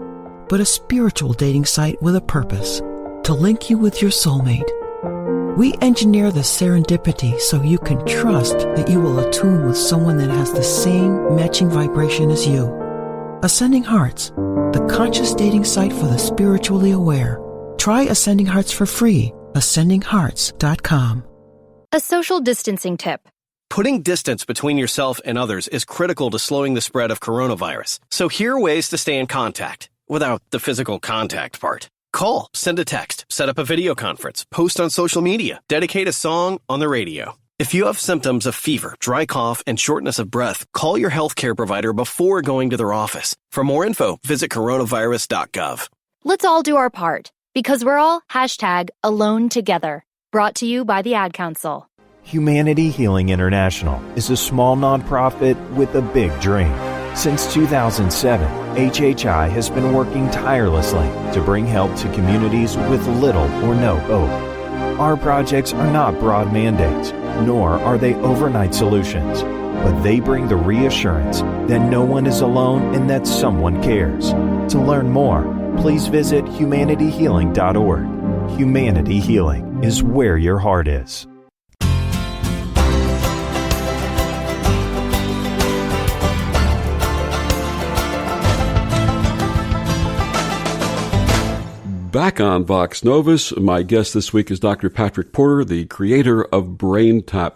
but a spiritual dating site with a purpose, to link you with your soulmate. We engineer the serendipity so you can trust that you will attune with someone that has the same matching vibration as you. Ascending Hearts, the conscious dating site for the spiritually aware. Try Ascending Hearts for free. ascendinghearts.com. A social distancing tip. Putting distance between yourself and others is critical to slowing the spread of coronavirus. So here are ways to stay in contact without the physical contact part. Call, send a text, set up a video conference, post on social media, dedicate a song on the radio. If you have symptoms of fever, dry cough, and shortness of breath, call your healthcare provider before going to their office. For more info, visit coronavirus.gov. Let's all do our part, because we're all #AloneTogether. Brought to you by the Ad Council. Humanity Healing International is a small nonprofit with a big dream. Since 2007, HHI has been working tirelessly to bring help to communities with little or no hope. Our projects are not broad mandates, nor are they overnight solutions, but they bring the reassurance that no one is alone and that someone cares. To learn more, please visit humanityhealing.org. Humanity Healing is where your heart is. Back on Vox Novus, my guest this week is Dr. Patrick Porter, the creator of BrainTap.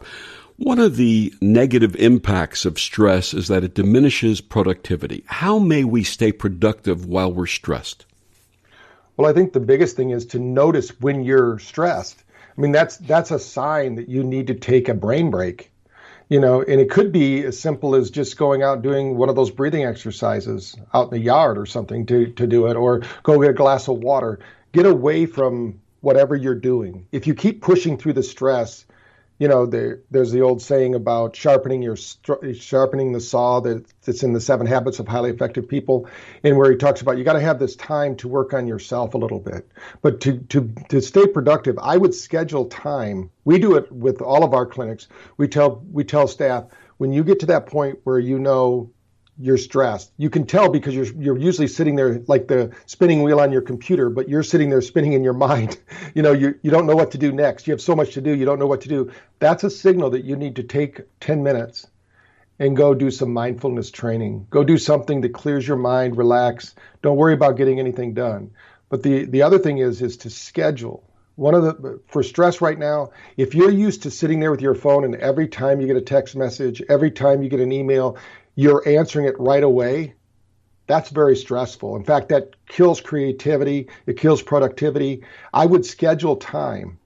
One of the negative impacts of stress is that it diminishes productivity. How may we stay productive while we're stressed? Well, I think the biggest thing is to notice when you're stressed. I mean, that's a sign that you need to take a brain break. And it could be as simple as just going out doing one of those breathing exercises out in the yard or something to do it, or go get a glass of water. Get away from whatever you're doing. If you keep pushing through the stress, there's the old saying about sharpening the saw that's in the 7 Habits of Highly Effective People, and where he talks about you got to have this time to work on yourself a little bit. But to stay productive, I would schedule time. We do it with all of our clinics. We tell staff, when you get to that point where you're stressed. You can tell because you're usually sitting there like the spinning wheel on your computer, but you're sitting there spinning in your mind. You don't know what to do next. You have so much to do, you don't know what to do. That's a signal that you need to take 10 minutes and go do some mindfulness training. Go do something that clears your mind, relax. Don't worry about getting anything done. But the other thing is to schedule. For stress right now, if you're used to sitting there with your phone and every time you get a text message, every time you get an email, you're answering it right away, that's very stressful. In fact, that kills creativity, it kills productivity. I would schedule time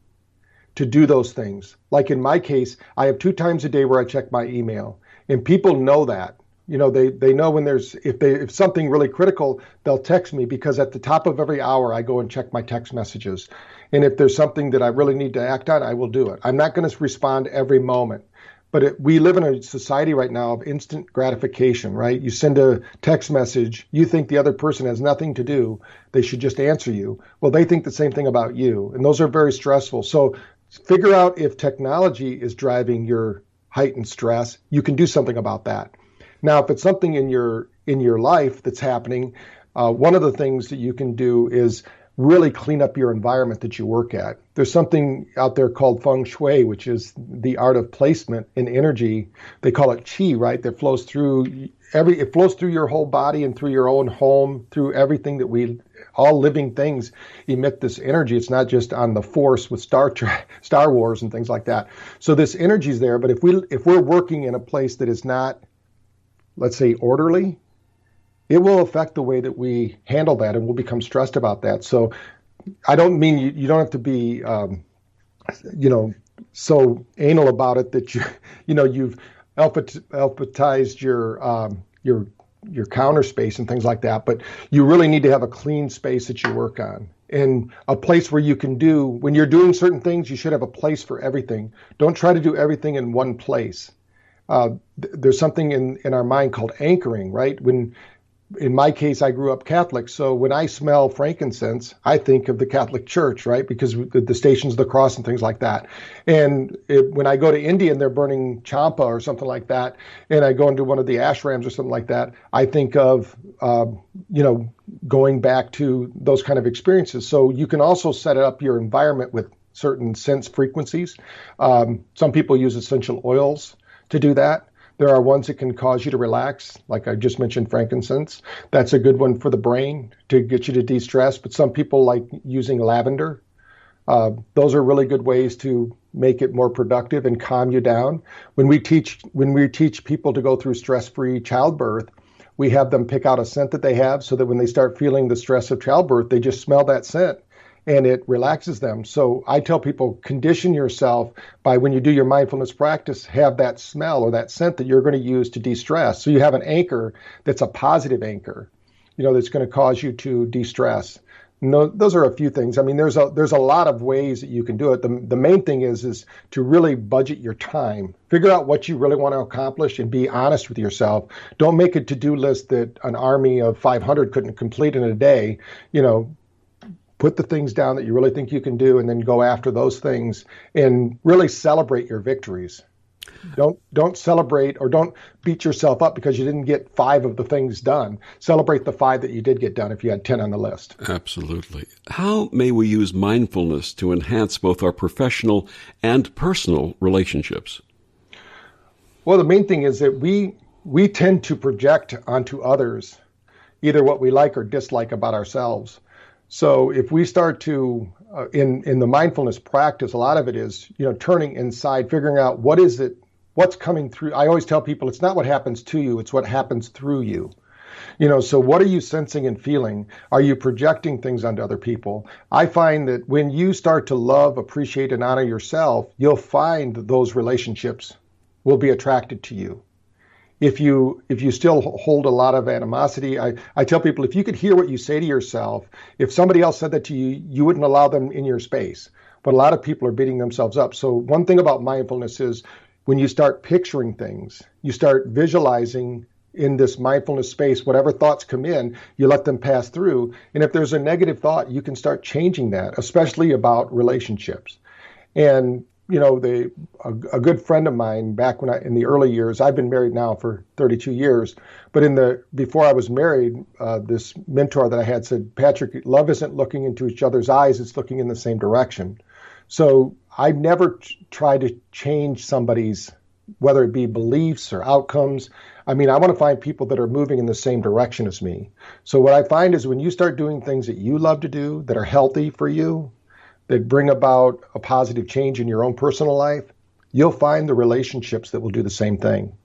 to do those things. Like in my case, I have 2 times a day where I check my email, and people know that. They know when if something really critical, they'll text me, because at the top of every hour, I go and check my text messages. And if there's something that I really need to act on, I will do it. I'm not going to respond every moment. But we live in a society right now of instant gratification, right? You send a text message, you think the other person has nothing to do, they should just answer you. Well, they think the same thing about you, and those are very stressful. So figure out if technology is driving your heightened stress. You can do something about that. Now, if it's something in your life that's happening, one of the things that you can do is really clean up your environment that you work at. There's something out there called Feng Shui, which is the art of placement in energy. They call it qi, right? That flows through it flows through your whole body and through your own home, through everything that all living things emit this energy. It's not just on the Force with Star Wars and things like that. So this energy is there, but if we're working in a place that is not, let's say, orderly, it will affect the way that we handle that, and we'll become stressed about that. So I don't mean you don't have to be, so anal about it that you've alphabetized your counter space and things like that. But you really need to have a clean space that you work on, and a place where you can when you're doing certain things, you should have a place for everything. Don't try to do everything in one place. There's something in our mind called anchoring, right? In my case, I grew up Catholic, so when I smell frankincense, I think of the Catholic Church, right? Because the Stations of the Cross and things like that. And when I go to India and they're burning champa or something like that, and I go into one of the ashrams or something like that, I think of, going back to those kind of experiences. So you can also set up your environment with certain sense frequencies. Some people use essential oils to do that. There are ones that can cause you to relax, like I just mentioned, frankincense. That's a good one for the brain to get you to de-stress. But some people like using lavender. Those are really good ways to make it more productive and calm you down. When we teach people to go through stress-free childbirth, we have them pick out a scent that they have, so that when they start feeling the stress of childbirth, they just smell that scent, and it relaxes them. So I tell people, condition yourself by, when you do your mindfulness practice, have that smell or that scent that you're going to use to de-stress. So you have an anchor that's a positive anchor, that's going to cause you to de-stress. No, those are a few things. I mean, there's a lot of ways that you can do it. The main thing is to really budget your time. Figure out what you really want to accomplish and be honest with yourself. Don't make a to-do list that an army of 500 couldn't complete in a day. Put the things down that you really think you can do, and then go after those things and really celebrate your victories. Don't celebrate or don't beat yourself up because you didn't get 5 of the things done. Celebrate the 5 that you did get done if you had 10 on the list. Absolutely. How may we use mindfulness to enhance both our professional and personal relationships? Well, the main thing is that we tend to project onto others either what we like or dislike about ourselves. So if we start to, in the mindfulness practice, a lot of it is, turning inside, figuring out what's coming through. I always tell people it's not what happens to you, it's what happens through you. So what are you sensing and feeling? Are you projecting things onto other people? I find that when you start to love, appreciate, and honor yourself, you'll find those relationships will be attracted to you. If you still hold a lot of animosity, I tell people, if you could hear what you say to yourself, if somebody else said that to you, you wouldn't allow them in your space. But a lot of people are beating themselves up. So one thing about mindfulness is when you start picturing things, you start visualizing in this mindfulness space, whatever thoughts come in, you let them pass through. And if there's a negative thought, you can start changing that, especially about relationships. And a good friend of mine back in the early years, I've been married now for 32 years, but before I was married, this mentor that I had said, Patrick, love isn't looking into each other's eyes, it's looking in the same direction. So I never try to change somebody's, whether it be beliefs or outcomes. I mean, I want to find people that are moving in the same direction as me. So what I find is when you start doing things that you love to do, that are healthy for you, that bring about a positive change in your own personal life, you'll find the relationships that will do the same thing.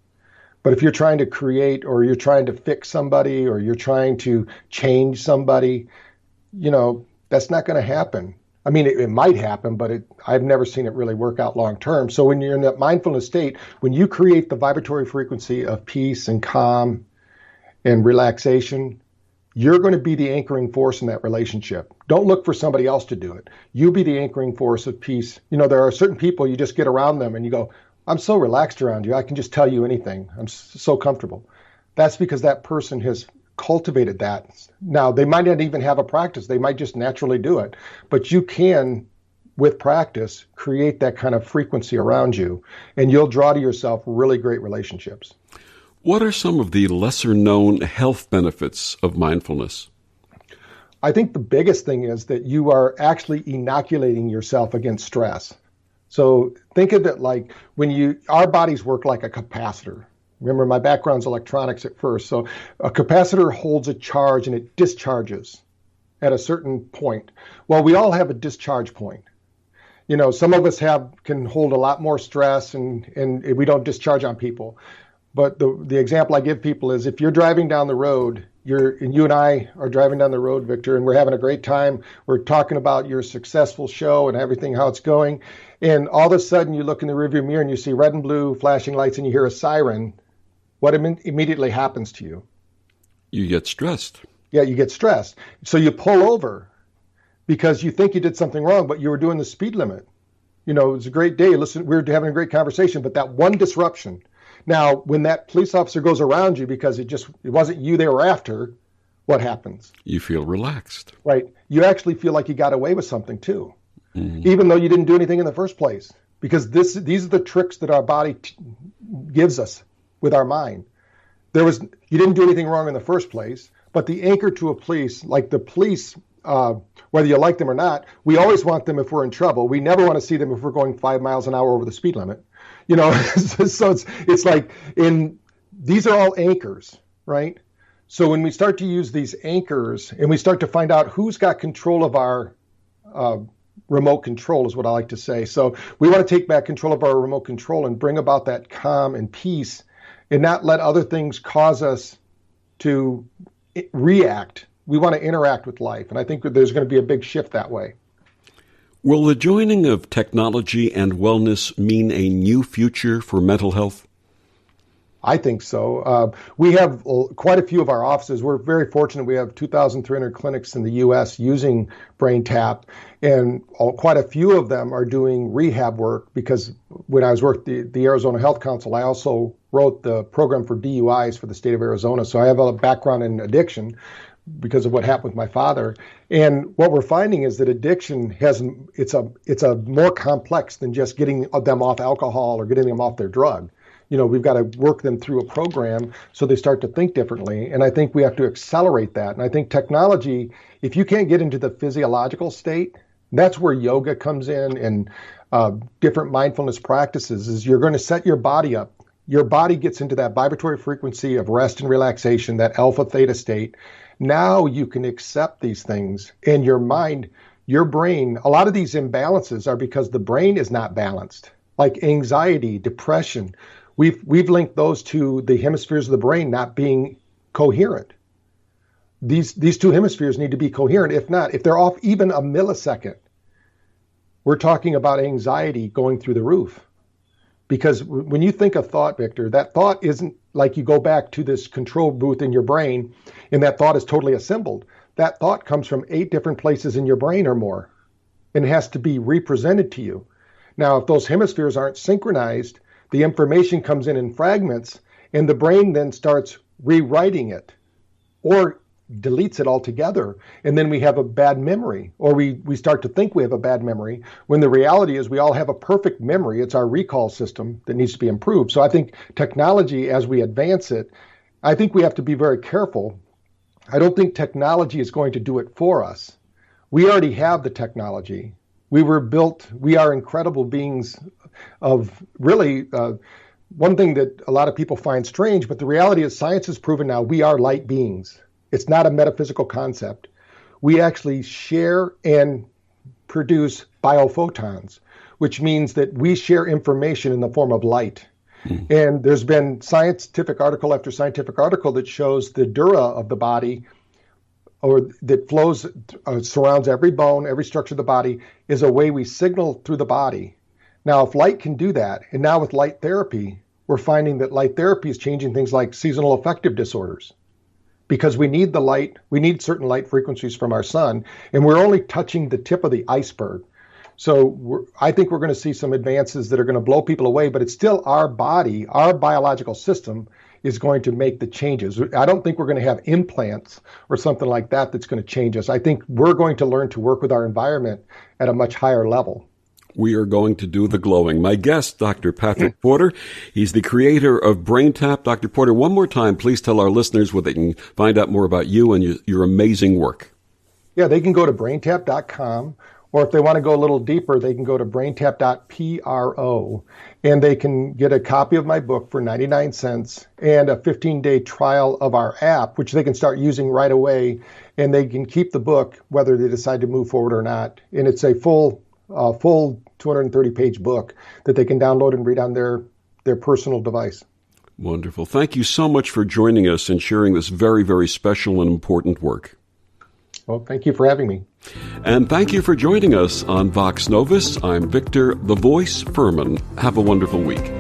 But if you're trying to create, or you're trying to fix somebody, or you're trying to change somebody, that's not going to happen. I mean, it might happen, but I've never seen it really work out long term. So when you're in that mindfulness state, when you create the vibratory frequency of peace and calm and relaxation, you're going to be the anchoring force in that relationship. Don't look for somebody else to do it. You be the anchoring force of peace. There are certain people, you just get around them and you go, I'm so relaxed around you. I can just tell you anything. I'm so comfortable. That's because that person has cultivated that. Now, they might not even have a practice. They might just naturally do it. But you can, with practice, create that kind of frequency around you, and you'll draw to yourself really great relationships. What are some of the lesser-known health benefits of mindfulness? I think the biggest thing is that you are actually inoculating yourself against stress. So think of it like our bodies work like a capacitor. Remember, my background's electronics at first. So a capacitor holds a charge and it discharges at a certain point. Well, we all have a discharge point. Some of us can hold a lot more stress and we don't discharge on people. But the example I give people is if you're driving down the road, you and I are driving down the road, Victor, and we're having a great time. We're talking about your successful show and everything, how it's going. And all of a sudden you look in the rearview mirror and you see red and blue flashing lights and you hear a siren. What immediately happens to you? You get stressed. Yeah, you get stressed. So you pull over because you think you did something wrong, but you were doing the speed limit. It was a great day. Listen, we were having a great conversation, but that one disruption. Now, when that police officer goes around you because it wasn't you they were after, what happens? You feel relaxed. Right. You actually feel like you got away with something too, even though you didn't do anything in the first place, because these are the tricks that our body gives us with our mind. You didn't do anything wrong in the first place, but the anchor to a police, like the police, whether you like them or not, we always want them if we're in trouble. We never want to see them if we're going 5 miles an hour over the speed limit. So it's like these are all anchors, right? So when we start to use these anchors and we start to find out who's got control of our remote control is what I like to say. So we want to take back control of our remote control and bring about that calm and peace and not let other things cause us to react. We want to interact with life. And I think there's going to be a big shift that way. Will the joining of technology and wellness mean a new future for mental health? I think so. We have quite a few of our offices. We're very fortunate. We have 2,300 clinics in the U.S. using BrainTap, and quite a few of them are doing rehab work because when I was working the Arizona Health Council, I also wrote the program for DUIs for the state of Arizona. So I have a background in addiction because of what happened with my father. And what we're finding is that addiction it's a more complex than just getting them off alcohol or getting them off their drug. We've got to work them through a program so they start to think differently. And I think we have to accelerate that. And I think technology, if you can't get into the physiological state, that's where yoga comes in and different mindfulness practices is you're going to set your body up. Your body gets into that vibratory frequency of rest and relaxation, that alpha theta state. Now you can accept these things, and your mind, your brain, a lot of these imbalances are because the brain is not balanced, like anxiety, depression. We've linked those to the hemispheres of the brain not being coherent. These two hemispheres need to be coherent. If they're off even a millisecond, we're talking about anxiety going through the roof. Because when you think of thought, Victor, that thought isn't like you go back to this control booth in your brain and that thought is totally assembled. That thought comes from 8 different places in your brain or more, and it has to be represented to you. Now, if those hemispheres aren't synchronized, the information comes in fragments, and the brain then starts rewriting it or deletes it altogether. And then we have a bad memory, or we start to think we have a bad memory, when the reality is we all have a perfect memory. It's our recall system that needs to be improved. So I think technology, as we advance it, I think we have to be very careful. I don't think technology is going to do it for us. We already have the technology. We are incredible beings of really, one thing that a lot of people find strange, but the reality is science has proven now we are light beings. It's not a metaphysical concept. We actually share and produce biophotons, which means that we share information in the form of light. And there's been scientific article after scientific article that shows the dura of the body, or that flows, surrounds every bone, every structure of the body, is a way we signal through the body. Now, if light can do that, and now with light therapy, we're finding that light therapy is changing things like seasonal affective disorders, because we need the light, we need certain light frequencies from our sun, and we're only touching the tip of the iceberg. So I think we're going to see some advances that are going to blow people away, but it's still our body, our biological system is going to make the changes. I don't think we're going to have implants or something like that that's going to change us. I think we're going to learn to work with our environment at a much higher level. We are going to do the glowing. My guest, Dr. Patrick Porter, he's the creator of BrainTap. Dr. Porter, one more time, please tell our listeners where they can find out more about you and your amazing work. Yeah, they can go to braintap.com, or if they want to go a little deeper, they can go to braintap.pro, and they can get a copy of my book for 99 cents and a 15-day trial of our app, which they can start using right away, and they can keep the book whether they decide to move forward or not. And it's a full 230-page book that they can download and read on their personal device. Wonderful. Thank you so much for joining us and sharing this very, very special and important work. Well, thank you for having me. And thank you for joining us on Vox Novus. I'm Victor, the Voice Fuhrman. Have a wonderful week.